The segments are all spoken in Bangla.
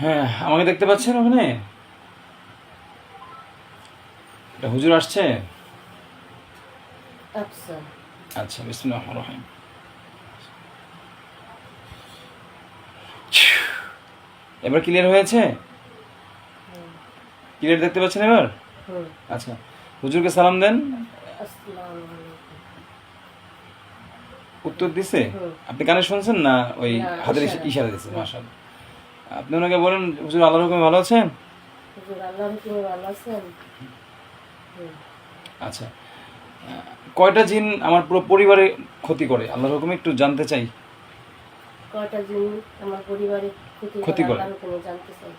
হ্যাঁ, আমাকে দেখতে পাচ্ছেন ওখানে? এটা হুজুর আসছে? আচ্ছা। আচ্ছা, বিসমিল্লাহির রহমানির রহিম। এবার ক্লিয়ার হয়েছে? ক্লিয়ার দেখতে পাচ্ছেন এবার? আচ্ছা, হুজুরকে সালাম দেন। আসসালামু আলাইকুম। উত্তর দিছে? আপনি কানে শুনছেন না ওই না, হাতের ইশারা। ইশারা দিচ্ছে? মাশাআল্লাহ। আপনি ওনাকে বলেন, হুজুর আল্লাহর হুকুমে ভালো আছেন? হুজুর আল্লাহর হুকুমে ভালো আছেন? আচ্ছা, কয়টা জিন আমার পুরো পরিবারে ক্ষতি করে আল্লাহর হুকুমে একটু জানতে চাই। কয়টা জিন আমার পরিবারে ক্ষতি করে। আল্লাহর হুকুমে জানতে চাই।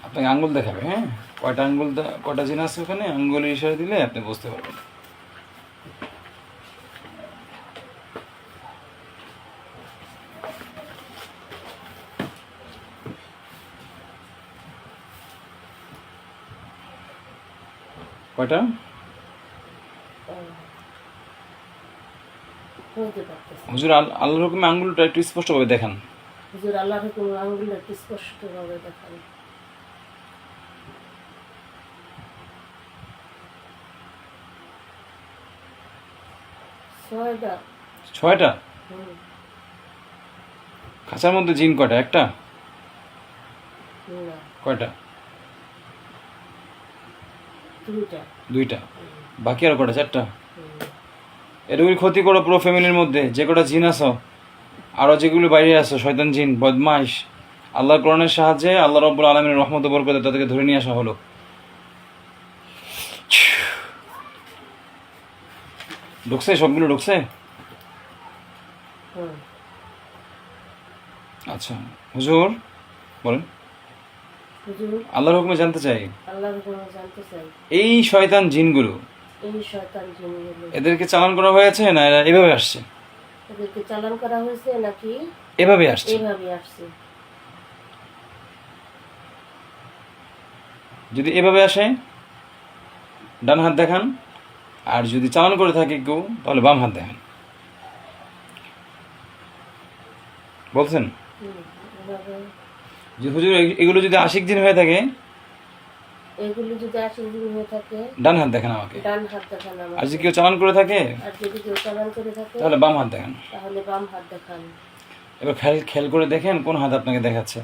আপনাকে আঙ্গুল দেখাবে, হ্যাঁ? কয়টা আঙ্গুল, কয়টা জিন আছে ওখানে, আঙ্গুলের ইশারা দিলে আপনি বুঝতে পারবেন। কয়টা? বলতে পারতেছি। হুজুর আল্লাহর হুকুমে আঙ্গুলটা একটু স্পষ্টভাবে দেখান। হুজুর আল্লাহর হুকুমে আঙ্গুলটা একটু স্পষ্টভাবে দেখান। ছয়টা। ছয়টা? হুম। খাঁচার মধ্যে জিন কয়টা? একটা? না, কয়টা? দুইটা। দুইটা। বাকি আর কয়টা? চারটা? হুম। এটুকুই ক্ষতি করো পুরো ফ্যামিলির মধ্যে, যে কটা জিন আছো, আরও যেগুলো বাইরে আছো, শয়তান জিন, বদমাইশ, আল্লাহর কোরআনের সাহায্যে আল্লাহ রাব্বুল আলামিনের রহমত ও বরকতে তাদেরকে ধরে নিয়ে আসা হলো। ঢুকছে? সবগুলো ঢুকছে? হুম। আচ্ছা, হুজুর বলেন। হুজুর আল্লাহর হুকুমে জানতে চাই, আল্লাহর হুকুমে জানতে চাই। এই শয়তান জিনগুলো, এই শয়তান জিনগুলো এদেরকে চালান করা হয়েছে না এরা এভাবে আসছে? এদেরকে চালান করা হয়েছে নাকি এভাবে আসছে? এইভাবে আসছে? যদি এভাবে আসে ডান হাত দেখান, আর যদি চালান করে থাকে কেউ তাহলে বাম হাত দেখান। বলছেন এভাবে যে হুজুর এগুলো যদি আশিক জিন হয়ে থাকে, এগুলো যদি আশিক জিন হয়ে থাকে ডান হাত দেখান আমাকে। ডান হাত দেখান আর আমাকে। যদি কেউ চালান করে থাকে আর যদি কেউ চালান করে থাকে তাহলে বাম হাত দেখান। তাহলে বাম হাত দেখান। এবার খেয়াল খেয়াল করে দেখেন কোন হাত আপনাকে দেখাচ্ছে।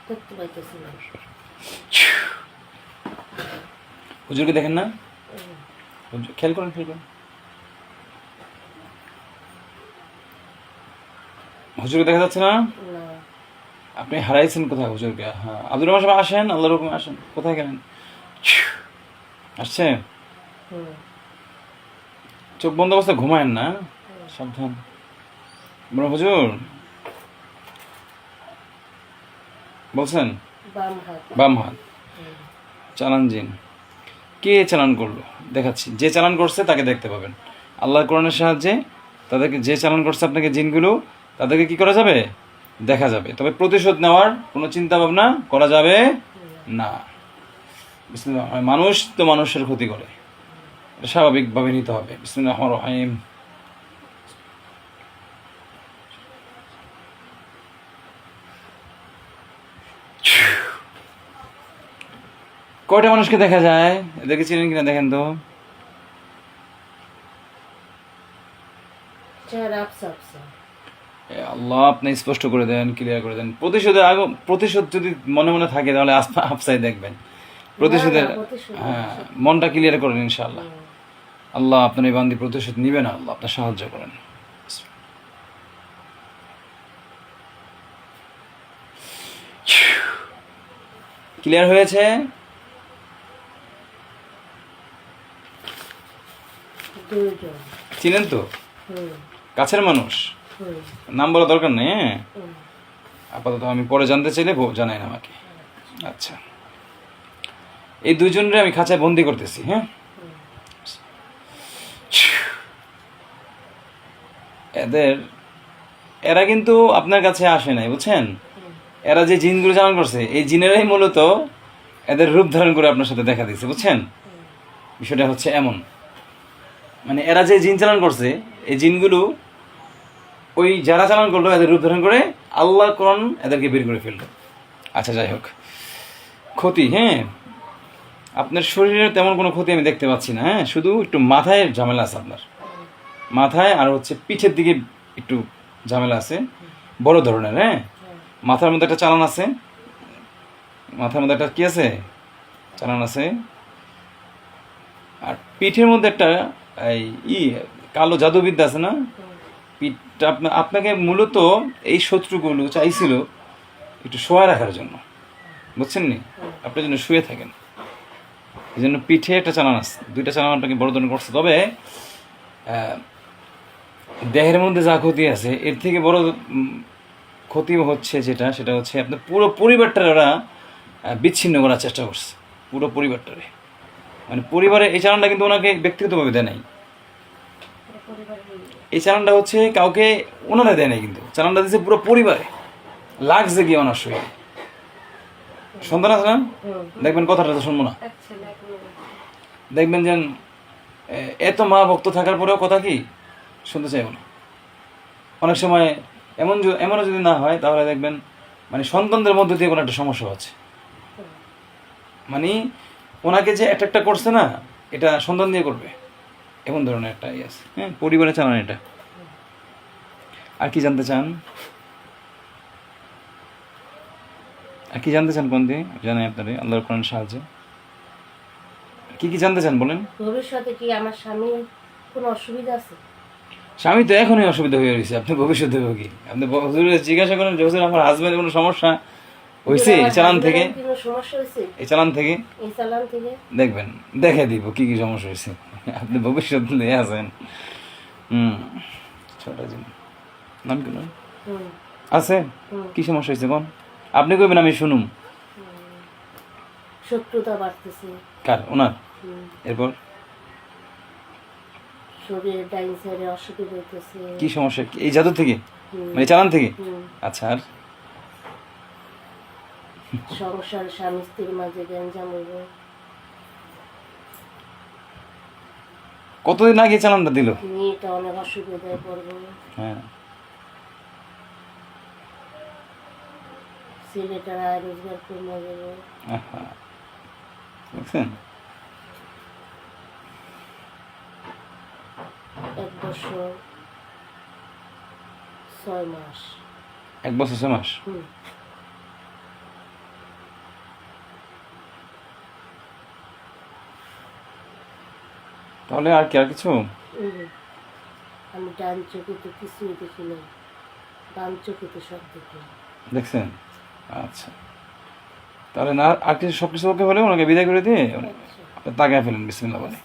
দেখতে পাইতেছি না। হুজুরকে দেখেন না? খেয়াল করেন, খেয়াল করেন। হুজুরকে দেখা যাচ্ছে না? না। আপনি হারাইছেন কোথায় হুজুরকে? হ্যাঁ, আব্দুর রহমান সাহেব আসেন, আল্লাহর হুকুমে আসেন। কোথায় গেলেন? আসছে? হুম। চোখ বন্ধ অবস্থায় ঘুমায়েন না, সাবধান। বলুন হুজুর, বলছেন বাম হাত। বাম হাত। হুম। চালান জিন। কে চালান করলো দেখাচ্ছি। যে চালান করছে তাকে দেখতে পাবেন আল্লাহর কোরআনের সাহায্যে। তাদেরকে, যে চালান করছে আপনাকে জিনগুলো, তাদেরকে কি করা যাবে? দেখা যাবে। তবে প্রতিশোধ নেওয়ার কোনো চিন্তা ভাবনা করা যাবে না। বিসমিল্লাহ। মানুষ তো মানুষের ক্ষতি করে, এটা স্বাভাবিকভাবে নিতে হবে। বিসমিল্লাহির রহমানির রহিম। কয়টা মানুষকে দেখা যায়? এদেরকে চিনেন কিনা দেখেন তো। চেহারা আফসা আফসা। এ আল্লাহ, আপনি স্পষ্ট করে দেন, ক্লিয়ার করে দেন। প্রতিশোধ যদি মনে মনে থাকে তাহলে আফসাই দেখবেন। প্রতিশোধের, না, না, প্রতিশোধ না। হ্যাঁ, মনটা ক্লিয়ার করেন ইনশাআল্লাহ। হুম। আল্লাহ আপনার এই বান্দি প্রতিশোধ নিবে না, আল্লাহ আপনার সাহায্য করেন। ক্লিয়ার হয়েছে? দুইজন। চিনেন তো? হুম। কাছের মানুষ, হুম। নাম বলা দরকার নেই, হ্যাঁ? হুম। আপাতত আমি পরে জানতে চাইলে জানাই না আমাকে। আচ্ছা, এই দুইজনরে আমি খাঁচায় বন্দি করতেছি, হ্যাঁ? এরা কিন্তু আপনার কাছে আসে নাই, বুঝছেন? এরা যে জিনগুলো চালান করছে, এই জিনেরাই মূলত এদের রূপ ধারণ করে আপনার সাথে দেখা দিচ্ছে, বুঝছেন? বিষয়টা হচ্ছে এমন। মানে এরা যে জিন চালান করছে এই জিনগুলো ওই যারা চালান করলো এদের রূপ ধারণ করে আল্লাহ কোরআন এদেরকে বের করে ফেললো। আচ্ছা যাই হোক, ক্ষতি, হ্যাঁ আপনার শরীরে তেমন কোনো ক্ষতি আমি দেখতে পাচ্ছি না, হ্যাঁ শুধু একটু মাথায় ঝামেলা আছে আপনার, মাথায় আর হচ্ছে পিঠের দিকে একটু ঝামেলা আছে বড় ধরনের, হ্যাঁ মাথার মধ্যে একটা চালান আছে, মাথার মধ্যে একটা কি আছে চালান আছে, আর পিঠের মধ্যে একটা এই কালো জাদুবিদ্যা আছে না, পিঠটা আপনাকে মূলত এই শত্রুগুলো চাইছিল একটু শোয়া রাখার জন্য, বুঝছেন নি, আপনার জন্য শুয়ে থাকেন, এই জন্য পিঠে একটা চালান আছে, দুইটা চালান আপনাকে বড় ধরনের করছে। তবে দেহের মধ্যে যা ক্ষতি আছে এর থেকে বড় ক্ষতি হচ্ছে সেটা হচ্ছে আপনার পুরো পরিবারটার ওরা বিচ্ছিন্ন করার চেষ্টা করছে, পুরো পরিবারটারে, মানে পরিবারে এই চালানটা কিন্তু ওনাকে ব্যক্তিগতভাবে দেয় নাই, এই চালানটা হচ্ছে কাউকে ওনারা দেয় নাই, কিন্তু চালানটা দিচ্ছে পুরো পরিবারে, লাগছে গিয়ে ওনার শরীরে। সন্তান আছে না, দেখবেন কথাটা তো শুনবো না, দেখবেন যে এত মা ভক্ত থাকার পরেও কথা কি শুনতে চাইব না। অনেক সময় এমনও যদি না হয় তাহলে দেখবেন মানে সন্তানদের মধ্যে দিয়ে কোনো একটা সমস্যা আছে, মানে ওনাকে যে একটা করছে না এটা সন্তান দিয়ে করবে, এমন ধরনের একটা ইয়ে আছে, হ্যাঁ পরিবারে চালান এটা। আর কি জানতে চান, আর কি জানতে চান কোন দিয়ে জানাই আপনারে আল্লাহর কোরআনের সাহায্যে, কি কি জানতে চান বলেন। ভবিষ্যতে কি আমার স্বামীর কোনো অসুবিধা আছে? স্বামী তো এখনই অসুবিধা হয়ে রয়েছে, আপনি ভবিষ্যতে হবে কি, আপনি হুজুরে জিজ্ঞাসা করেন যে হুজুর আমার হাজবেন্ডের কোনো সমস্যা হয়েছে এই চালান থেকে, কোনো সমস্যা হয়েছে এই চালান থেকে এই চালান থেকে? দেখবেন দেখে দিব কি কি সমস্যা হয়েছে, আপনি ভবিষ্যৎ নিয়ে আছেন। ছোট জিনিস নাম কি নয় আছে, কি সমস্যা হয়েছে কোন আপনি কইবেন আমি শুনুম। শত্রুতা বাড়তেছে। কার? ওনার? এরপর শরীরে ডাইন সাইডে অসুবিধা হইতেছে। কি সমস্যা? এই জাদু থেকে, মানে চালান থেকে? আচ্ছা, আর সংসার স্বামী স্ত্রীর মাঝে গ্যাঞ্জাম হইব। কতদিন আগে চালানটা দিল? মেয়েটা অনেক অসুবিধায় পড়বো। হ্যাঁ, ছেলেটার আয় রোজগার কমে যাবে। বুঝছেন? 1 বছর 6 মাস। 1 বছর 6 মাস? তাহলে আর কি, আর কিছু? আমি ডান চোখে তো কিছুই দেখি না, বাম চোখে তো সব দেখি। দেখছেন? আচ্ছা, তাহলে না আর কিছু, সব কিছু ওকে হলে ওনাকে বিদায় করে দিয়ে তাকায় ফেলেন, বিসমিল্লাহ বলে।